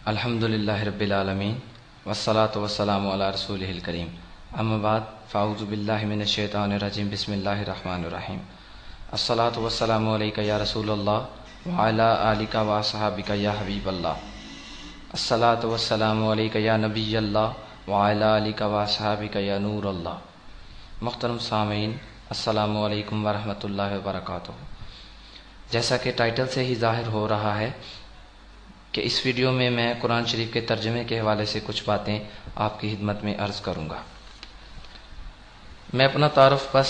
الحمدللہ رب العالمین والصلاة والسلام علی رسولہ الکریم اما بعد فاعوذ باللہ من الشیطان الرجیم بسم اللہ الرحمن الرحیم الصلاة والسلام علیکہ یا رسول اللہ وعلی آلکہ واصحابکہ یا حبیب اللہ الصلاة والسلام علیکہ یا نبی اللہ وعلی آلکہ واصحابکہ یا نور اللہ۔ محترم سامعین، السلام علیکم ورحمۃ اللہ وبرکاتہ۔ جیسا کہ ٹائٹل سے ہی ظاہر ہو رہا ہے کہ اس ویڈیو میں قرآن شریف کے ترجمے کے حوالے سے کچھ باتیں آپ کی خدمت میں عرض کروں گا۔ میں اپنا تعارف بس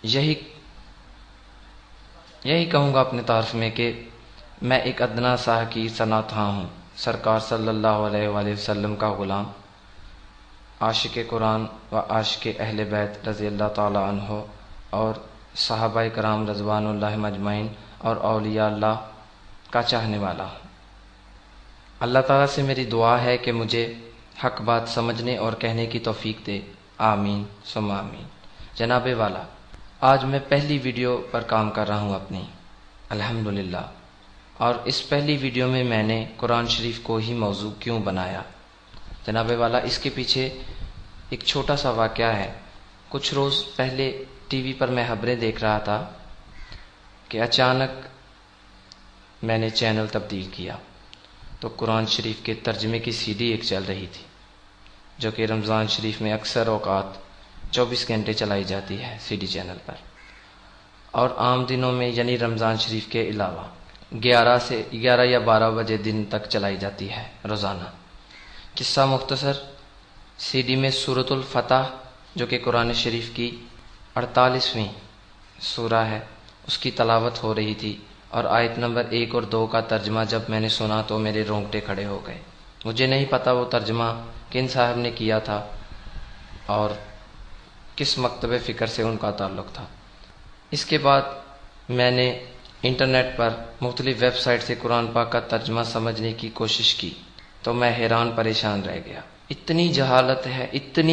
یہی کہوں گا اپنے تعارف میں کہ میں ایک ادنا سا کی صنعت ہوں، سرکار صلی اللہ علیہ وآلہ وسلم کا غلام، عاشق قرآن و عاشق اہل بیت رضی اللہ تعالی عنہ اور صحابہ کرام رضوان اللہ مجمعین اور اولیاء اللہ کا چاہنے والا ہوں۔ اللہ تعالیٰ سے میری دعا ہے کہ مجھے حق بات سمجھنے اور کہنے کی توفیق دے، آمین ثم آمین۔ جناب والا، آج میں پہلی ویڈیو پر کام کر رہا ہوں اپنی، الحمدللہ، اور اس پہلی ویڈیو میں نے قرآن شریف کو ہی موضوع کیوں بنایا؟ جناب والا، اس کے پیچھے ایک چھوٹا سا واقعہ ہے۔ کچھ روز پہلے ٹی وی پر میں خبریں دیکھ رہا تھا کہ اچانک میں نے چینل تبدیل کیا تو قرآن شریف کے ترجمے کی سی ڈی ایک چل رہی تھی، جو کہ رمضان شریف میں اکثر اوقات 24 گھنٹے چلائی جاتی ہے سی ڈی چینل پر، اور عام دنوں میں یعنی رمضان شریف کے علاوہ 11 یا 12 بجے دن تک چلائی جاتی ہے روزانہ۔ قصہ مختصر، سی ڈی میں سورۃ الفتح جو کہ قرآن شریف کی 48ویں سورہ ہے، اس کی تلاوت ہو رہی تھی، اور آیت نمبر 1 اور 2 کا ترجمہ جب میں نے سنا تو میرے رونگٹے کھڑے ہو گئے۔ مجھے نہیں پتا وہ ترجمہ کن صاحب نے کیا تھا اور کس مکتب فکر سے ان کا تعلق تھا۔ اس کے بعد میں نے انٹرنیٹ پر مختلف ویب سائٹ سے قرآن پاک کا ترجمہ سمجھنے کی کوشش کی تو میں حیران پریشان رہ گیا۔ اتنی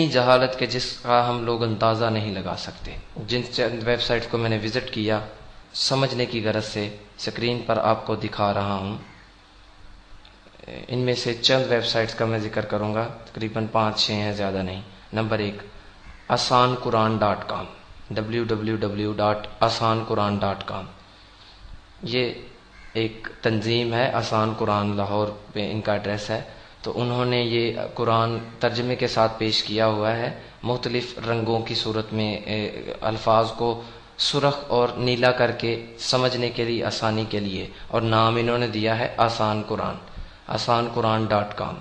جہالت کہ جس کا ہم لوگ اندازہ نہیں لگا سکتے۔ جن ویب سائٹس کو میں نے وزٹ کیا سمجھنے کی غرض سے اسکرین پر آپ کو دکھا رہا ہوں۔ ان میں سے چند ویب سائٹس کا میں ذکر کروں گا، تقریباً 5-6 ہیں، زیادہ نہیں۔ Number 1 asanquran.com، www.asanquran.com۔ یہ ایک تنظیم ہے، آسان قرآن، لاہور پہ ان کا ایڈریس ہے۔ تو انہوں نے یہ قرآن ترجمے کے ساتھ پیش کیا ہوا ہے، مختلف رنگوں کی صورت میں الفاظ کو سرخ اور نیلا کر کے سمجھنے کے لیے، آسانی کے لیے، اور نام انہوں نے دیا ہے آسان قرآن، asanquran.com۔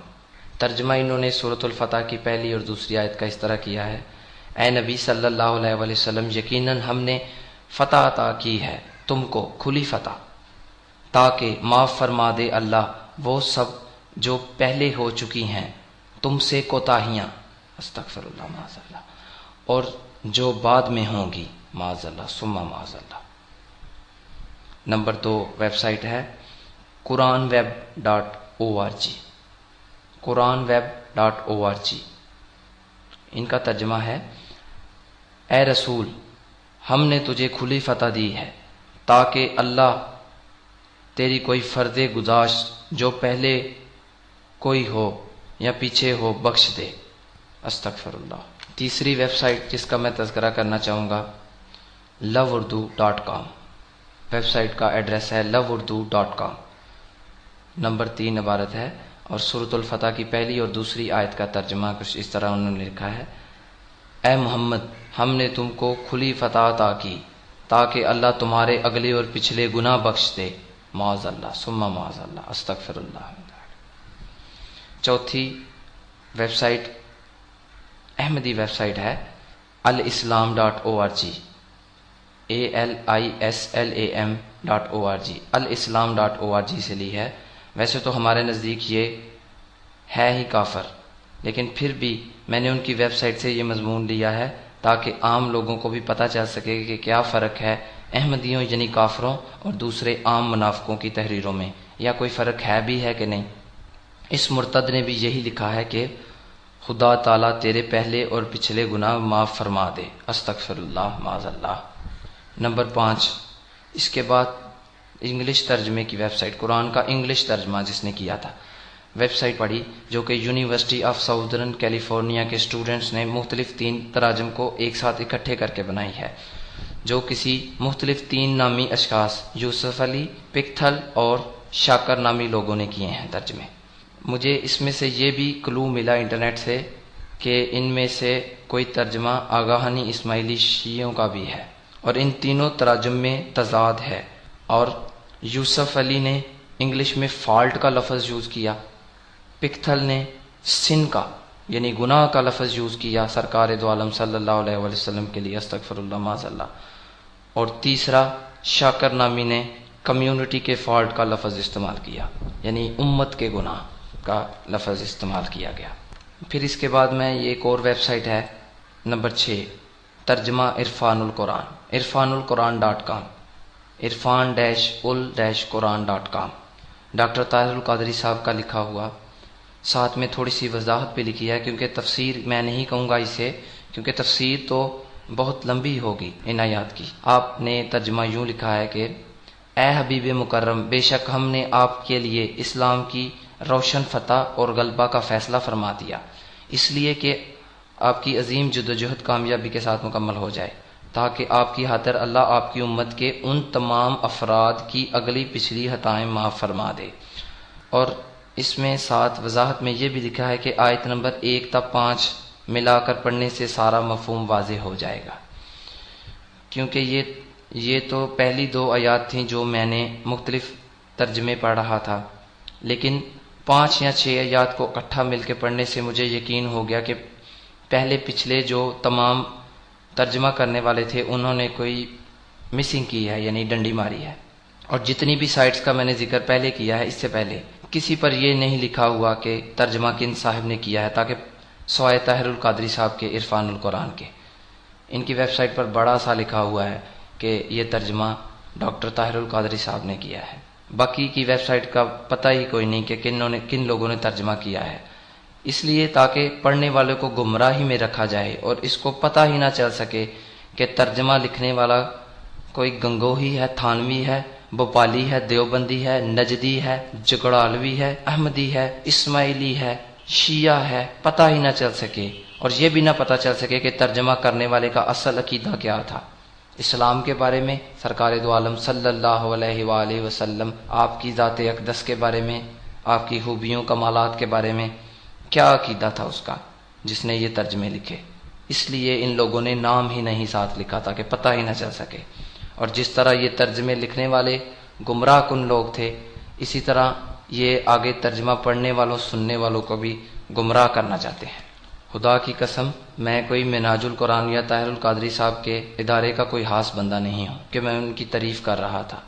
ترجمہ انہوں نے سورۃ الفتح کی پہلی اور دوسری آیت کا اس طرح کیا ہے: اے نبی صلی اللہ علیہ وآلہ وسلم، یقیناً ہم نے فتح عطا کی ہے تم کو، کھلی فتح، تاکہ معاف فرما دے اللہ وہ سب جو پہلے ہو چکی ہیں تم سے کوتاہیاں، استغفر اللہ معاذ اللہ، اور جو بعد میں ہوں گی، معاذ اللہ ثم معاذ اللہ۔ نمبر 2 ویب سائٹ ہے quranweb.org، quranweb.org۔ ان کا ترجمہ ہے: اے رسول، ہم نے تجھے کھلی فتح دی ہے تاکہ اللہ تیری کوئی فرض گزاشت جو پہلے کوئی ہو یا پیچھے ہو بخش دے، استغفر اللہ۔ تیسری ویب سائٹ جس کا میں تذکرہ کرنا چاہوں گا loveurdu.com، ویب سائٹ کا ایڈریس ہے loveurdu.com۔ نمبر 3 عبارت ہے، اور سورۃ الفتح کی پہلی اور دوسری آیت کا ترجمہ کچھ اس طرح انہوں نے لکھا ہے: اے محمد، ہم نے تم کو کھلی فتح عطا کی تاکہ اللہ تمہارے اگلے اور پچھلے گناہ بخش دے، معاذ اللہ ثم معاذ اللہ، استغفر اللہ۔ چوتھی ویب سائٹ احمدی ویب سائٹ ہے alislam.org، alislam.org، alislam.org سے لی ہے۔ ویسے تو ہمارے نزدیک یہ ہے ہی کافر، لیکن پھر بھی میں نے ان کی ویب سائٹ سے یہ مضمون لیا ہے تاکہ عام لوگوں کو بھی پتہ چل سکے کہ کیا فرق ہے احمدیوں یعنی کافروں اور دوسرے عام منافقوں کی تحریروں میں، یا کوئی فرق ہے بھی ہے کہ نہیں۔ اس مرتد نے بھی یہی لکھا ہے کہ خدا تعالیٰ تیرے پہلے اور پچھلے گناہ معاف فرما دے، استغفر اللہ معاذ اللہ۔ نمبر 5، اس کے بعد انگلش ترجمے کی ویب سائٹ، قرآن کا انگلش ترجمہ جس نے کیا تھا، ویب سائٹ پڑھی جو کہ یونیورسٹی آف ساؤدرن کیلیفورنیا کے اسٹوڈنٹس نے مختلف 3 تراجم کو ایک ساتھ اکٹھے کر کے بنائی ہے، جو کسی مختلف 3 نامی اشخاص یوسف علی، پکتھل اور شاکر نامی لوگوں نے کیے ہیں ترجمے۔ مجھے اس میں سے یہ بھی کلو ملا انٹرنیٹ سے کہ ان میں سے کوئی ترجمہ آگاہانی اسماعیلی شیعوں کا بھی ہے، اور ان تینوں تراجم میں تضاد ہے، اور یوسف علی نے انگلش میں فالٹ کا لفظ یوز کیا، پکتھل نے سن کا یعنی گناہ کا لفظ یوز کیا سرکار دو عالم صلی اللہ علیہ وآلہ وسلم کے لیے، استغفر اللہ معاذ اللہ، اور تیسرا شاکر نامی نے کمیونٹی کے فالٹ کا لفظ استعمال کیا، یعنی امت کے گناہ کا لفظ استعمال کیا گیا۔ پھر اس کے بعد میں یہ ایک اور ویب سائٹ ہے نمبر 6، ترجمہ عرفان القرآن، عرفانulquran.com، عرفان-ul-قرآن.com، ڈاکٹر طاہر القادری صاحب کا لکھا ہوا، ساتھ میں تھوڑی سی وضاحت بھی لکھی ہے، کیونکہ تفسیر میں نہیں کہوں گا اسے، کیونکہ تفسیر تو بہت لمبی ہوگی ان آیات کی۔ آپ نے ترجمہ یوں لکھا ہے کہ اے حبیب مکرم، بے شک ہم نے آپ کے لیے اسلام کی روشن فتح اور غلبہ کا فیصلہ فرما دیا، اس لیے کہ آپ کی عظیم جدوجہد کامیابی کے ساتھ مکمل ہو جائے، تاکہ آپ کی خاطر اللہ آپ کی امت کے ان تمام افراد کی اگلی پچھلی خطائیں معاف فرما دے۔ اور اس میں ساتھ وضاحت میں یہ بھی لکھا ہے کہ آیت نمبر 1 تا 5 ملا کر پڑھنے سے سارا مفہوم واضح ہو جائے گا، کیونکہ یہ تو پہلی 2 آیات تھیں جو میں نے مختلف ترجمے پڑھ رہا تھا، لیکن 5 یا 6 آیات کو اکٹھا مل کے پڑھنے سے مجھے یقین ہو گیا کہ پہلے پچھلے جو تمام ترجمہ کرنے والے تھے انہوں نے کوئی مسنگ کی ہے، یعنی ڈنڈی ماری ہے، اور جتنی بھی سائٹس کا میں نے ذکر پہلے کیا ہے اس سے پہلے کسی پر یہ نہیں لکھا ہوا کہ ترجمہ کن صاحب نے کیا ہے، تاکہ سوائے طاہر القادری صاحب کے عرفان القرآن کے، ان کی ویب سائٹ پر بڑا سا لکھا ہوا ہے کہ یہ ترجمہ ڈاکٹر طاہر القادری صاحب نے کیا ہے، باقی کی ویب سائٹ کا پتہ ہی کوئی نہیں کہ کن لوگوں نے ترجمہ کیا ہے، اس لیے تاکہ پڑھنے والے کو گمراہی میں رکھا جائے اور اس کو پتہ ہی نہ چل سکے کہ ترجمہ لکھنے والا کوئی گنگوہی ہے، تھانوی ہے، بھوپالی ہے، دیوبندی ہے، نجدی ہے، جگڑالوی ہے، احمدی ہے، اسماعیلی ہے، شیعہ ہے، پتہ ہی نہ چل سکے، اور یہ بھی نہ پتہ چل سکے کہ ترجمہ کرنے والے کا اصل عقیدہ کیا تھا، اسلام کے بارے میں، سرکار دو عالم صلی اللہ علیہ وآلہ وسلم، آپ کی ذات اقدس کے بارے میں، آپ کی خوبیوں کمالات کے بارے میں کیا عقیدہ تھا اس کا جس نے یہ ترجمے لکھے۔ اس لیے ان لوگوں نے نام ہی نہیں ساتھ لکھا تھا کہ پتہ ہی نہ چل سکے، اور جس طرح یہ ترجمے لکھنے والے گمراہ کن لوگ تھے، اسی طرح یہ آگے ترجمہ پڑھنے والوں سننے والوں کو بھی گمراہ کرنا چاہتے ہیں۔ خدا کی قسم میں کوئی منہاج القرآن یا طاہر القادری صاحب کے ادارے کا کوئی خاص بندہ نہیں ہوں کہ میں ان کی تعریف کر رہا تھا،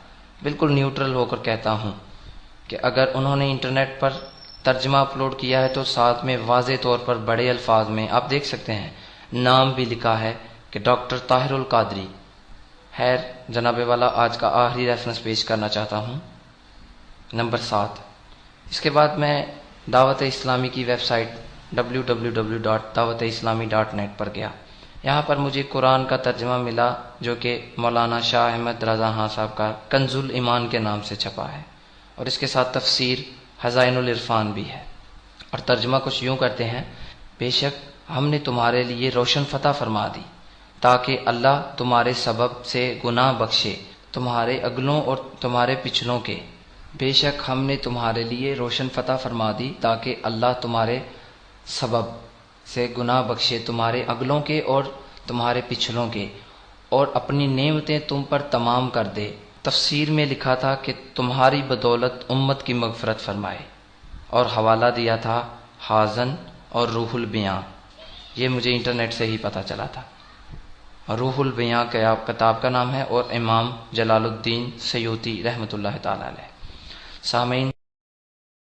بالکل نیوٹرل ہو کر کہتا ہوں کہ اگر انہوں نے انٹرنیٹ پر ترجمہ اپلوڈ کیا ہے تو ساتھ میں واضح طور پر بڑے الفاظ میں آپ دیکھ سکتے ہیں نام بھی لکھا ہے کہ ڈاکٹر طاہر القادری۔ خیر جناب والا، آج کا آخری ریفرنس پیش کرنا چاہتا ہوں، نمبر 7۔ اس کے بعد میں دعوت اسلامی کی ویب سائٹ www.dawat-islami.net پر گیا، یہاں پر مجھے قرآن کا ترجمہ ملا جو کہ مولانا شاہ احمد رضا خان صاحب کا کنز الایمان کے نام سے چھپا ہے، اور اس کے ساتھ تفسیر خزائن العرفان بھی ہے، اور ترجمہ کچھ یوں کرتے ہیں: بے شک ہم نے تمہارے لیے روشن فتح فرما دی تاکہ اللہ تمہارے سبب سے گناہ بخشے، تمہارے اگلوں اور تمہارے پچھلوں کے۔ بے شک ہم نے تمہارے لیے روشن فتح فرما دی تاکہ اللہ تمہارے سبب سے گناہ بخشے، تمہارے اگلوں کے اور تمہارے پچھلوں کے، اور اپنی نعمتیں تم پر تمام کر دے۔ تفسیر میں لکھا تھا کہ تمہاری بدولت امت کی مغفرت فرمائے، اور حوالہ دیا تھا حازن اور روح البیاں، یہ مجھے انٹرنیٹ سے ہی پتہ چلا تھا۔ روح البیاں کتاب کا نام ہے، اور امام جلال الدین سیوطی رحمۃ اللہ تعالی علیہ۔ سامعین،